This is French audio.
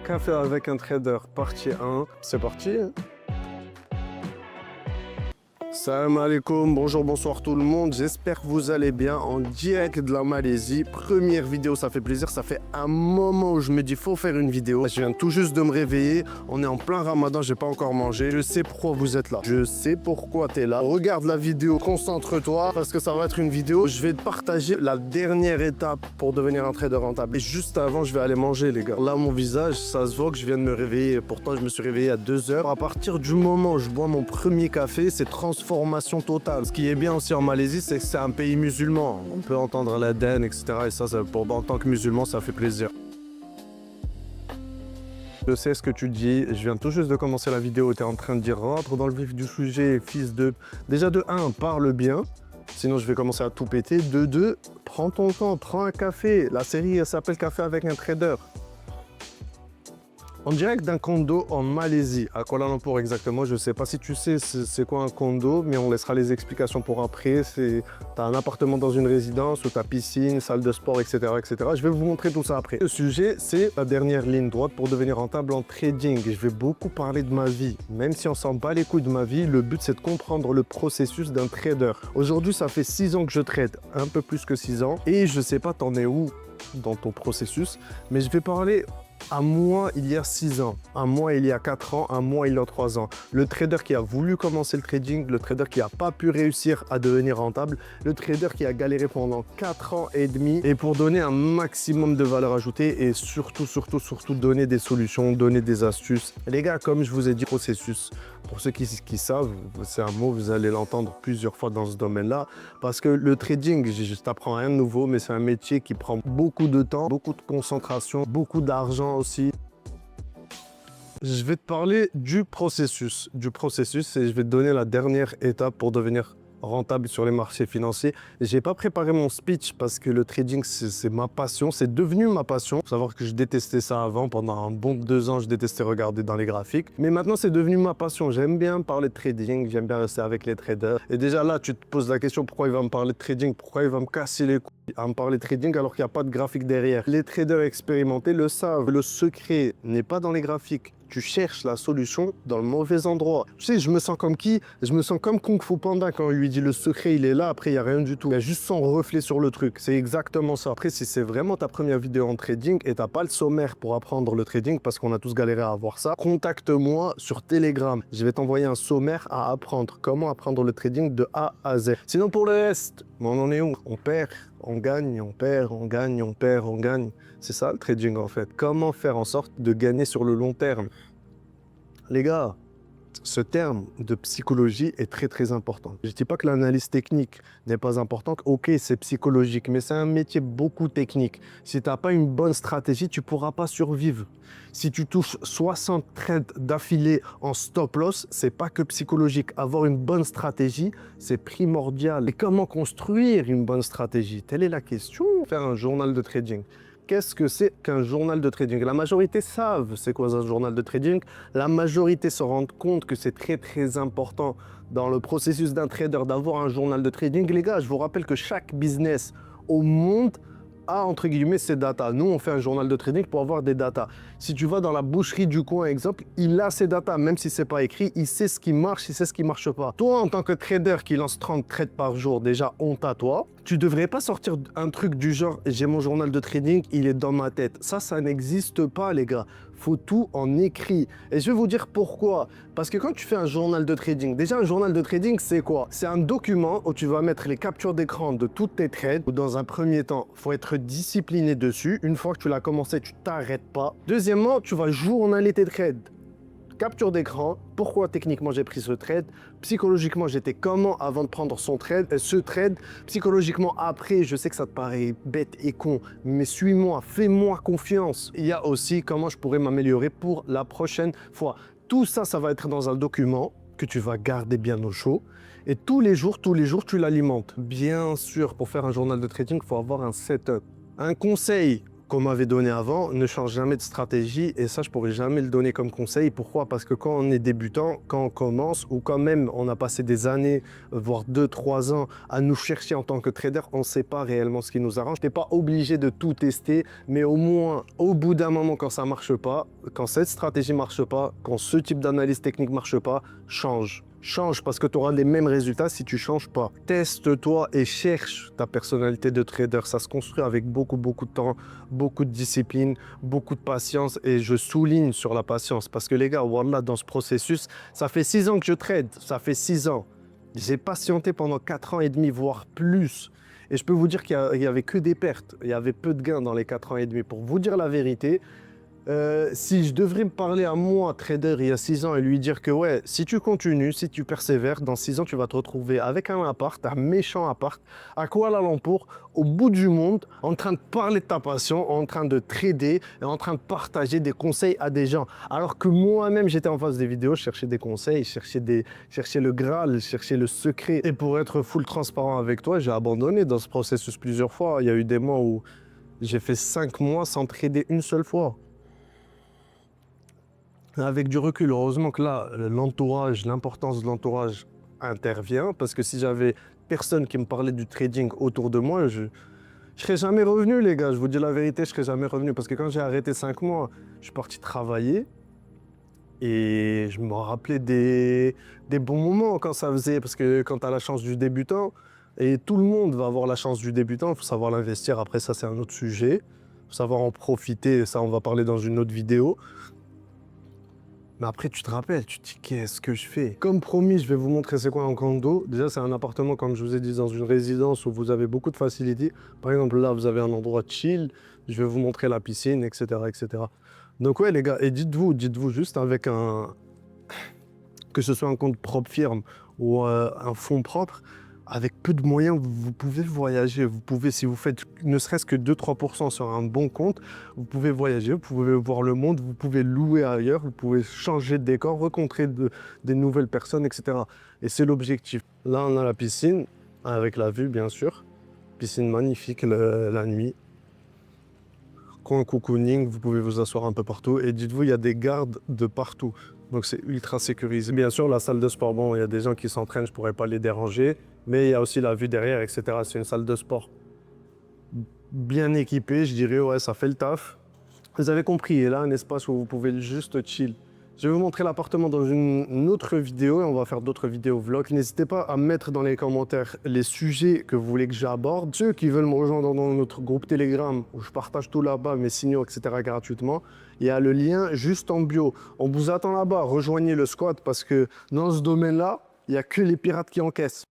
Café avec un trader, partie 1. C'est parti. Salam alaikum, bonjour, bonsoir tout le monde. J'espère que vous allez bien en direct de la Malaisie. Première vidéo, ça fait plaisir. Ça fait un moment où je me dis faut faire une vidéo. Je viens tout juste de me réveiller. On est en plein ramadan, j'ai pas encore mangé. Je sais pourquoi vous êtes là. Je sais pourquoi tu es là. Regarde la vidéo, concentre-toi parce que ça va être une vidéo. Je vais te partager la dernière étape pour devenir un trader rentable. Et juste avant, je vais aller manger les gars. Là, mon visage, ça se voit que je viens de me réveiller. Pourtant, je me suis réveillé à 2 heures. À partir du moment où je bois mon premier café, c'est transformation totale. Ce qui est bien aussi en Malaisie, c'est que c'est un pays musulman. On peut entendre l'adhan, etc. Et ça, en tant que musulman, ça fait plaisir. Je sais ce que tu dis, je viens tout juste de commencer la vidéo, tu es en train de dire rentre dans le vif du sujet, fils de... Déjà de 1, parle bien, sinon je vais commencer à tout péter. De 2, prends ton temps, prends un café. La série s'appelle Café avec un trader. En direct d'un condo en Malaisie, à Kuala Lumpur exactement. Je ne sais pas si tu sais c'est quoi un condo, mais on laissera les explications pour après. Tu as un appartement dans une résidence où tu as piscine, salle de sport, etc., etc. Je vais vous montrer tout ça après. Le sujet, c'est la dernière ligne droite pour devenir rentable en trading. Je vais beaucoup parler de ma vie. Même si on s'en bat les couilles de ma vie, le but, c'est de comprendre le processus d'un trader. Aujourd'hui, ça fait 6 ans que je trade, un peu plus que 6 ans. Et je ne sais pas, t'en es où dans ton processus, mais je vais parler... À moi, il y a 6 ans, à moi, il y a 4 ans, à moi, il y a 3 ans. Le trader qui a voulu commencer le trading, le trader qui n'a pas pu réussir à devenir rentable, le trader qui a galéré pendant 4 ans et demi et pour donner un maximum de valeur ajoutée et surtout donner des solutions, donner des astuces. Les gars, comme je vous ai dit, processus. Pour ceux qui savent, c'est un mot, vous allez l'entendre plusieurs fois dans ce domaine-là parce que le trading, je t'apprends rien de nouveau, mais c'est un métier qui prend beaucoup de temps, beaucoup de concentration, beaucoup d'argent aussi. Je vais te parler du processus et je vais te donner la dernière étape pour devenir rentable sur les marchés financiers. J'ai pas préparé mon speech parce que le trading c'est ma passion, c'est devenu ma passion. Faut savoir que je détestais ça avant, pendant un bon 2 ans je détestais regarder dans les graphiques, mais maintenant c'est devenu ma passion. J'aime bien parler de trading, j'aime bien rester avec les traders. Et déjà là tu te poses la question pourquoi il va me parler de trading, pourquoi il va me casser les couilles à me parler de trading alors qu'il n'y a pas de graphique derrière. Les traders expérimentés le savent, le secret n'est pas dans les graphiques. Tu cherches la solution dans le mauvais endroit. Tu sais, je me sens comme qui? Je me sens comme Kung Fu Panda quand il lui dit le secret, il est là, après il n'y a rien du tout. Il y a juste son reflet sur le truc. C'est exactement ça. Après, si c'est vraiment ta première vidéo en trading et tu n'as pas le sommaire pour apprendre le trading, parce qu'on a tous galéré à avoir ça, contacte-moi sur Telegram. Je vais t'envoyer un sommaire à apprendre. Comment apprendre le trading de A à Z. Sinon, pour le reste, on en est où? On perd, on gagne, on perd, on gagne, on perd, on gagne. C'est ça le trading en fait. Comment faire en sorte de gagner sur le long terme? Les gars, ce terme de psychologie est très important. Je ne dis pas que l'analyse technique n'est pas importante. Ok, c'est psychologique, mais c'est un métier beaucoup technique. Si tu n'as pas une bonne stratégie, tu ne pourras pas survivre. Si tu touches 60 trades d'affilée en stop loss, c'est pas que psychologique. Avoir une bonne stratégie, c'est primordial. Et comment construire une bonne stratégie? Telle est la question. Faire un journal de trading. Qu'est-ce que c'est qu'un journal de trading? La majorité savent c'est quoi un journal de trading. La majorité se rendent compte que c'est très important dans le processus d'un trader d'avoir un journal de trading. Les gars, je vous rappelle que chaque business au monde a entre guillemets ses datas. Nous, on fait un journal de trading pour avoir des datas. Si tu vas dans la boucherie du coin, exemple, il a ses datas, même si c'est pas écrit, il sait ce qui marche, il sait ce qui marche pas. Toi, en tant que trader qui lance 30 trades par jour, déjà honte à toi. Tu devrais pas sortir un truc du genre j'ai mon journal de trading, il est dans ma tête. Ça n'existe pas, les gars. Faut tout en écrit. Et je vais vous dire pourquoi. Parce que quand tu fais un journal de trading, déjà un journal de trading, c'est quoi? C'est un document où tu vas mettre les captures d'écran de toutes tes trades. Dans un premier temps, il faut être discipliné dessus. Une fois que tu l'as commencé, tu t'arrêtes pas. Deuxièmement, tu vas journaler tes trades. Capture d'écran, pourquoi techniquement j'ai pris ce trade, psychologiquement j'étais comment avant de prendre ce trade, psychologiquement après, je sais que ça te paraît bête et con, mais suis-moi, fais-moi confiance. Il y a aussi comment je pourrais m'améliorer pour la prochaine fois. Tout ça, ça va être dans un document que tu vas garder bien au chaud et tous les jours, tu l'alimentes. Bien sûr, pour faire un journal de trading, il faut avoir un setup. Un conseil qu'on m'avait donné avant, ne change jamais de stratégie et ça, je pourrais jamais le donner comme conseil. Pourquoi? Parce que quand on est débutant, quand on commence ou quand même on a passé des années, voire 2, 3 ans à nous chercher en tant que trader, on ne sait pas réellement ce qui nous arrange. Tu n'es pas obligé de tout tester, mais au moins, au bout d'un moment, quand ça marche pas, quand cette stratégie marche pas, quand ce type d'analyse technique marche pas, change. Change parce que tu auras les mêmes résultats si tu changes pas. Teste-toi et cherche ta personnalité de trader. Ça se construit avec beaucoup de temps, beaucoup de discipline, beaucoup de patience. Et je souligne sur la patience parce que les gars, voilà, dans ce processus, ça fait 6 ans que je trade. Ça fait 6 ans. J'ai patienté pendant 4 ans et demi, voire plus. Et je peux vous dire qu'il y avait que des pertes. Il y avait peu de gains dans les 4 ans et demi. Pour vous dire la vérité, si je devrais me parler à moi, trader, il y a 6 ans et lui dire que ouais, si tu continues, si tu persévères, dans 6 ans, tu vas te retrouver avec un appart, un méchant appart, à Kuala Lumpur, au bout du monde, en train de parler de ta passion, en train de trader et en train de partager des conseils à des gens. Alors que moi-même, j'étais en face des vidéos, je cherchais des conseils, je cherchais le Graal, je cherchais le secret. Et pour être full transparent avec toi, j'ai abandonné dans ce processus plusieurs fois. Il y a eu des mois où j'ai fait 5 mois sans trader une seule fois. Avec du recul, heureusement que là, l'entourage, l'importance de l'entourage intervient, parce que si j'avais personne qui me parlait du trading autour de moi, je serais jamais revenu, les gars. Je vous dis la vérité, je serais jamais revenu. Parce que quand j'ai arrêté 5 mois, je suis parti travailler et je me rappelais des bons moments quand ça faisait. Parce que quand tu as la chance du débutant, et tout le monde va avoir la chance du débutant, il faut savoir l'investir. Après, ça, c'est un autre sujet. Il faut savoir en profiter. Ça, on va parler dans une autre vidéo. Mais après, tu te rappelles, tu te dis, qu'est-ce que je fais? Comme promis, je vais vous montrer c'est quoi un condo. Déjà, c'est un appartement, comme je vous ai dit, dans une résidence où vous avez beaucoup de facilité. Par exemple, là, vous avez un endroit chill. Je vais vous montrer la piscine, etc., etc. Donc ouais, les gars, et dites-vous juste avec que ce soit un compte propre firme ou un fonds propre, avec peu de moyens, vous pouvez voyager. Vous pouvez, si vous faites ne serait-ce que 2-3% sur un bon compte, vous pouvez voyager, vous pouvez voir le monde, vous pouvez louer ailleurs, vous pouvez changer de décor, rencontrer des nouvelles personnes, etc. Et c'est l'objectif. Là, on a la piscine, avec la vue, bien sûr. Piscine magnifique la nuit. Coin cocooning, vous pouvez vous asseoir un peu partout. Et dites-vous, il y a des gardes de partout. Donc c'est ultra sécurisé. Bien sûr, la salle de sport, bon, il y a des gens qui s'entraînent, je ne pourrais pas les déranger. Mais il y a aussi la vue derrière, etc. C'est une salle de sport bien équipée, je dirais, ouais, ça fait le taf. Vous avez compris, et là, un espace où vous pouvez juste chill. Je vais vous montrer l'appartement dans une autre vidéo et on va faire d'autres vidéos vlogs. N'hésitez pas à mettre dans les commentaires les sujets que vous voulez que j'aborde. Ceux qui veulent me rejoindre dans notre groupe Telegram où je partage tout là-bas, mes signaux, etc. gratuitement, il y a le lien juste en bio. On vous attend là-bas, rejoignez le squad parce que dans ce domaine-là, il n'y a que les pirates qui encaissent.